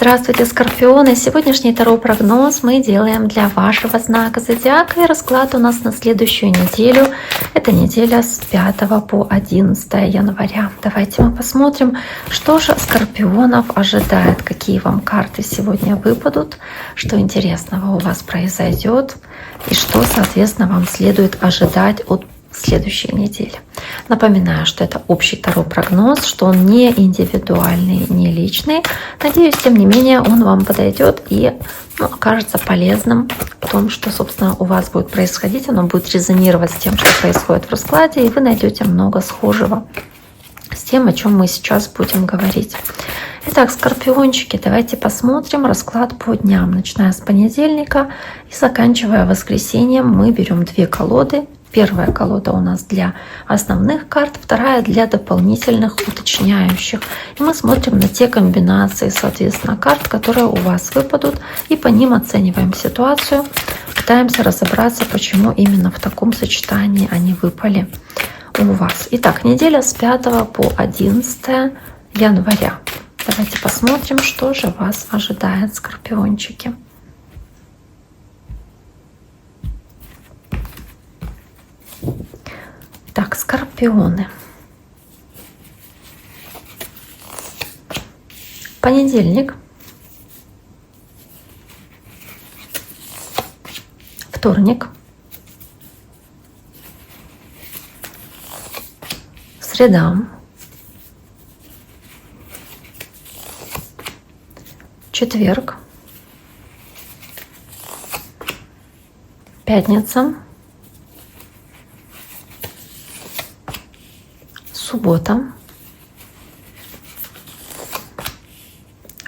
Здравствуйте, Скорпионы! Сегодняшний таро-прогноз мы делаем для вашего знака зодиака. И расклад у нас на следующую неделю. Это неделя с 5 по 11 января. Давайте мы посмотрим, что же Скорпионов ожидает, какие вам карты сегодня выпадут, что интересного у вас произойдет и что, соответственно, вам следует ожидать от следующей недели. Напоминаю, что это общий таро-прогноз, что он не индивидуальный, не личный. Надеюсь, тем не менее, он вам подойдет и окажется полезным в том, что, собственно, у вас будет происходить. Оно будет резонировать с тем, что происходит в раскладе, и вы найдете много схожего с тем, о чем мы сейчас будем говорить. Итак, скорпиончики, давайте посмотрим расклад по дням. Начиная с понедельника и заканчивая воскресеньем, мы берем две колоды. Первая колода у нас для основных карт, вторая для дополнительных, уточняющих. И мы смотрим на те комбинации, соответственно, карт, которые у вас выпадут, и по ним оцениваем ситуацию, пытаемся разобраться, почему именно в таком сочетании они выпали у вас. Итак, неделя с 5 по 11 января. Давайте посмотрим, что же вас ожидает, скорпиончики. Так, скорпионы. Понедельник, вторник, среда, четверг, пятница, суббота,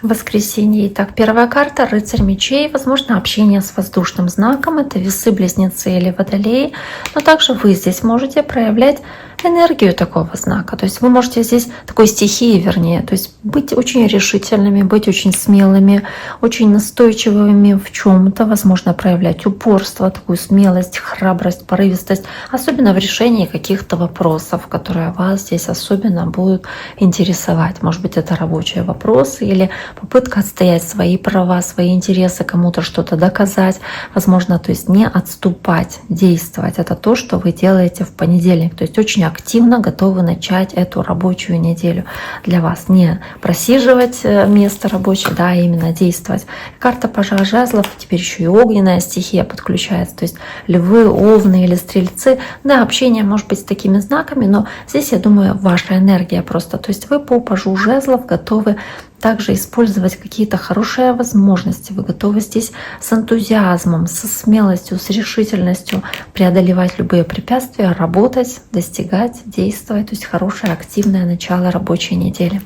воскресенье. Итак, первая карта — рыцарь мечей. Возможно, общение с воздушным знаком. Это весы, близнецы или водолеи. Но также вы здесь можете проявлять энергию такого знака. То есть вы можете здесь, такой стихии вернее, то есть быть очень решительными, быть очень смелыми, очень настойчивыми в чем-то, возможно, проявлять упорство, такую смелость, храбрость, порывистость, особенно в решении каких-то вопросов, которые вас здесь особенно будут интересовать. Может быть, это рабочие вопросы или попытка отстоять свои права, свои интересы, кому-то что-то доказать. Возможно, то есть не отступать, действовать. Это то, что вы делаете в понедельник. То есть очень активно готовы начать эту рабочую неделю для вас. Не просиживать место рабочее, да, а именно действовать. Карта пажа жезлов, теперь еще и огненная стихия подключается. То есть львы, овны или стрельцы. Да, общение может быть с такими знаками, но здесь, я думаю, ваша энергия просто. То есть вы по пажу жезлов готовы также использовать какие-то хорошие возможности. Вы готовы здесь с энтузиазмом, со смелостью, с решительностью преодолевать любые препятствия, работать, достигать, действовать. То есть хорошее, активное начало рабочей недели.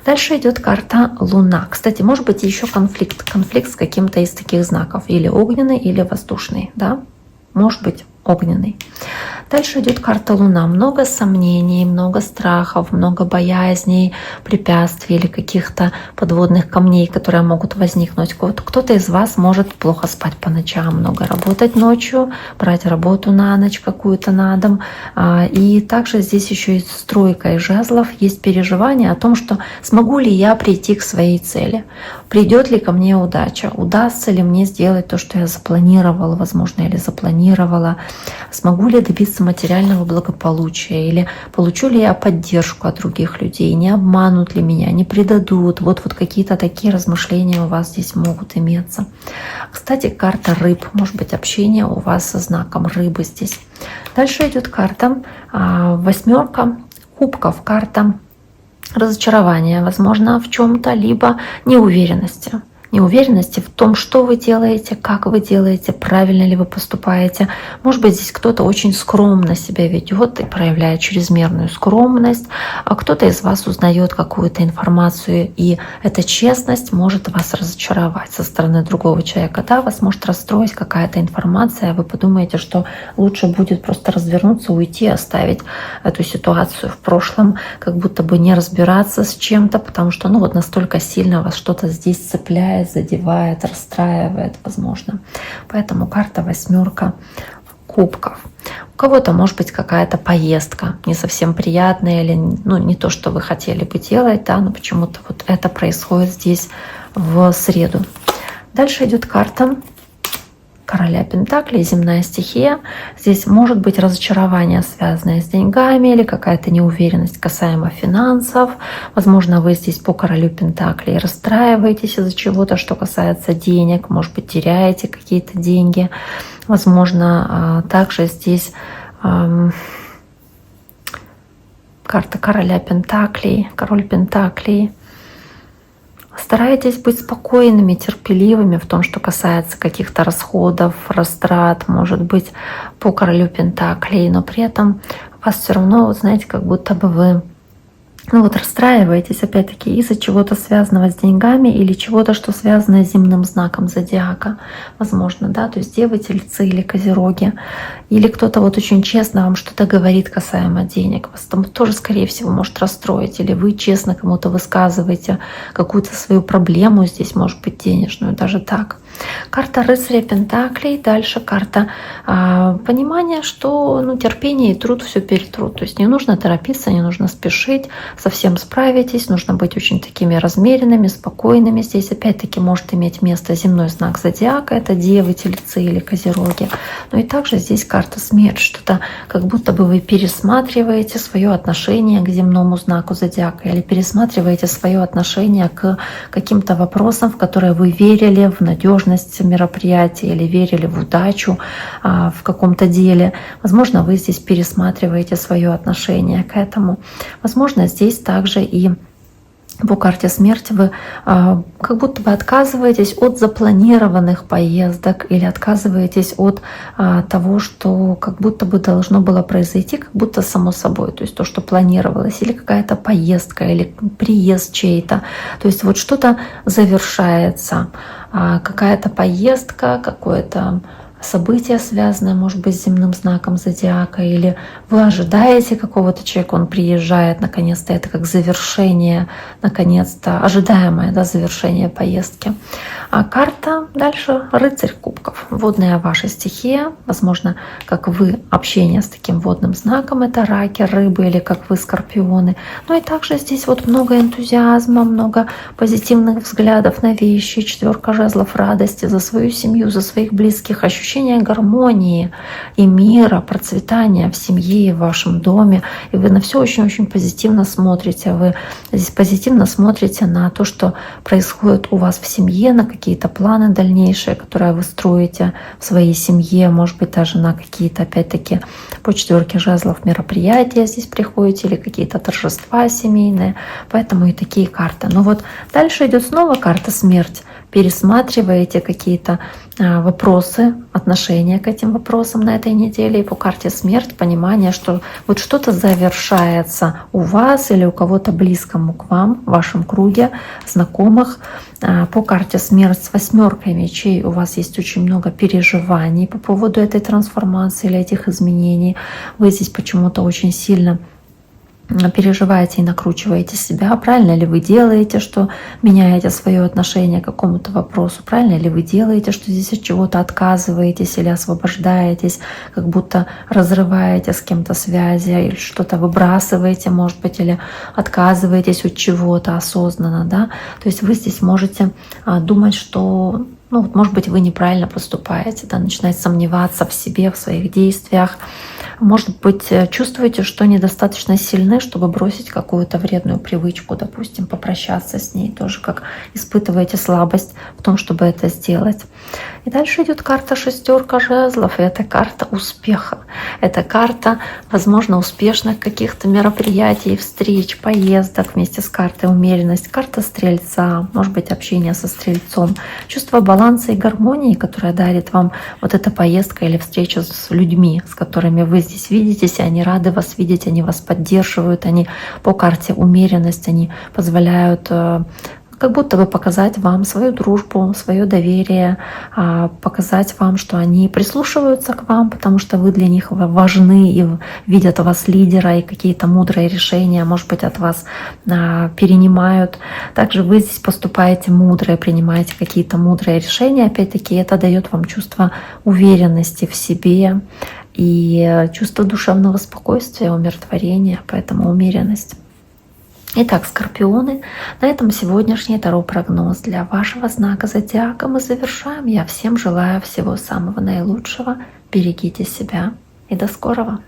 Дальше идет карта Луна. Кстати, может быть еще конфликт с каким-то из таких знаков. Или огненный, или воздушный. Да? Может быть огненный. Дальше идет карта Луна. Много сомнений, много страхов, много боязней, препятствий или каких-то подводных камней, которые могут возникнуть. Вот кто-то из вас может плохо спать по ночам, много работать ночью, брать работу на ночь какую-то на дом. И также здесь еще и стройка из жезлов. Есть переживание о том, что смогу ли я прийти к своей цели, придет ли ко мне удача, удастся ли мне сделать то, что я запланировала, возможно, или запланировала, смогу ли добиться материального благополучия, или получу ли я поддержку от других людей, не обманут ли меня, не предадут. Вот какие-то такие размышления у вас здесь могут иметься. Кстати, карта рыб, может быть, общение у вас со знаком рыбы здесь. Дальше идет карта восьмерка кубков, карта разочарования, возможно, в чем-то, либо неуверенности. Неуверенности в том, что вы делаете, как вы делаете, правильно ли вы поступаете. Может быть, здесь кто-то очень скромно себя ведет и проявляет чрезмерную скромность, а кто-то из вас узнает какую-то информацию, и эта честность может вас разочаровать со стороны другого человека. Да, вас может расстроить какая-то информация, а вы подумаете, что лучше будет просто развернуться, уйти, оставить эту ситуацию в прошлом, как будто бы не разбираться с чем-то, потому что настолько сильно вас что-то здесь цепляет, задевает, расстраивает, возможно. Поэтому карта восьмерка кубков. У кого-то может быть какая-то поездка не совсем приятная или не то, что вы хотели бы делать, да, но почему-то это происходит здесь в среду. Дальше идет карта Короля Пентаклей, земная стихия. Здесь может быть разочарование, связанное с деньгами, или какая-то неуверенность касаемо финансов. Возможно, вы здесь по Королю Пентаклей расстраиваетесь из-за чего-то, что касается денег. Может быть, теряете какие-то деньги. Возможно, также здесь карта Короля Пентаклей, Король Пентаклей. Старайтесь быть спокойными, терпеливыми в том, что касается каких-то расходов, растрат, может быть, по Королю Пентаклей, но при этом вас все равно, вот знаете, как будто бы вы расстраиваетесь, опять-таки, из-за чего-то связанного с деньгами или чего-то, что связано с земным знаком зодиака. Возможно, да, то есть девы, тельцы или козероги. Или кто-то вот очень честно вам что-то говорит касаемо денег. Вас там тоже, скорее всего, может расстроить. Или вы честно кому-то высказываете какую-то свою проблему, здесь может быть денежную, даже так. Карта Рыцаря Пентаклей, дальше карта понимания, что терпение и труд все перетрут. То есть не нужно торопиться, не нужно спешить, совсем справитесь, нужно быть очень такими размеренными, спокойными. Здесь опять-таки может иметь место земной знак зодиака, это девы, тельцы или козероги. Ну и также здесь карта смерть, что-то как будто бы вы пересматриваете свое отношение к земному знаку зодиака или пересматриваете свое отношение к каким-то вопросам, в которые вы верили, в надежность мероприятия или верили в удачу в каком-то деле. Возможно, вы здесь пересматриваете свое отношение к этому. Возможно, здесь также и по карте смерти вы как будто бы отказываетесь от запланированных поездок или отказываетесь от того, что как будто бы должно было произойти, как будто само собой, то есть то, что планировалось, или какая-то поездка, или приезд чей-то. То есть вот что-то завершается, какая-то поездка, какое-то событие, связанное, может быть, с земным знаком зодиака, или вы ожидаете какого-то человека, он приезжает, наконец-то, это как завершение, наконец-то, ожидаемое, да, завершение поездки. А карта дальше Рыцарь Кубков, водная ваша стихия, возможно, как вы, общение с таким водным знаком, это раки, рыбы, или как вы, скорпионы. Ну и также здесь вот много энтузиазма, много позитивных взглядов на вещи, 4 жезлов, радости за свою семью, за своих близких, ощущение гармонии и мира, процветания в семье и в вашем доме. И вы на все очень-очень позитивно смотрите. Вы здесь позитивно смотрите на то, что происходит у вас в семье, на какие-то планы дальнейшие, которые вы строите в своей семье, может быть, даже на какие-то, опять-таки, по 4 жезлов мероприятия здесь приходите или какие-то торжества семейные. Поэтому и такие карты. Но вот дальше идет снова карта смерть. Пересматриваете какие-то вопросы, отношения к этим вопросам на этой неделе. И по карте смерть понимание, что вот что-то завершается у вас или у кого-то близкому к вам, в вашем круге знакомых. По карте смерть с 8 мечей у вас есть очень много переживаний по поводу этой трансформации или этих изменений. Вы здесь почему-то очень сильно переживаете и накручиваете себя, правильно ли вы делаете, что меняете свое отношение к какому-то вопросу, правильно ли вы делаете, что здесь от чего-то отказываетесь или освобождаетесь, как будто разрываете с кем-то связи или что-то выбрасываете, может быть, или отказываетесь от чего-то осознанно, да, то есть вы здесь можете думать, что может быть, вы неправильно поступаете, да, начинать сомневаться в себе, в своих действиях. Может быть, чувствуете, что недостаточно сильны, чтобы бросить какую-то вредную привычку, допустим, попрощаться с ней, тоже как испытываете слабость в том, чтобы это сделать. И дальше идет карта 6 жезлов, и это карта успеха. Это карта, возможно, успешных каких-то мероприятий, встреч, поездок вместе с картой умеренность, карта Стрельца, может быть, общение со Стрельцом, чувство баланса и гармонии, которое дарит вам вот эта поездка или встреча с людьми, с которыми вы здесь видитесь, и они рады вас видеть, они вас поддерживают, они по карте умеренность, они позволяют как будто бы показать вам свою дружбу, свое доверие, показать вам, что они прислушиваются к вам, потому что вы для них важны и видят вас лидера, и какие-то мудрые решения, может быть, от вас перенимают. Также вы здесь поступаете мудро, принимаете какие-то мудрые решения. Опять-таки, это дает вам чувство уверенности в себе и чувство душевного спокойствия, умиротворения, поэтому умеренность. Итак, скорпионы, на этом сегодняшний таро-прогноз для вашего знака зодиака мы завершаем. Я всем желаю всего самого наилучшего. Берегите себя и до скорого!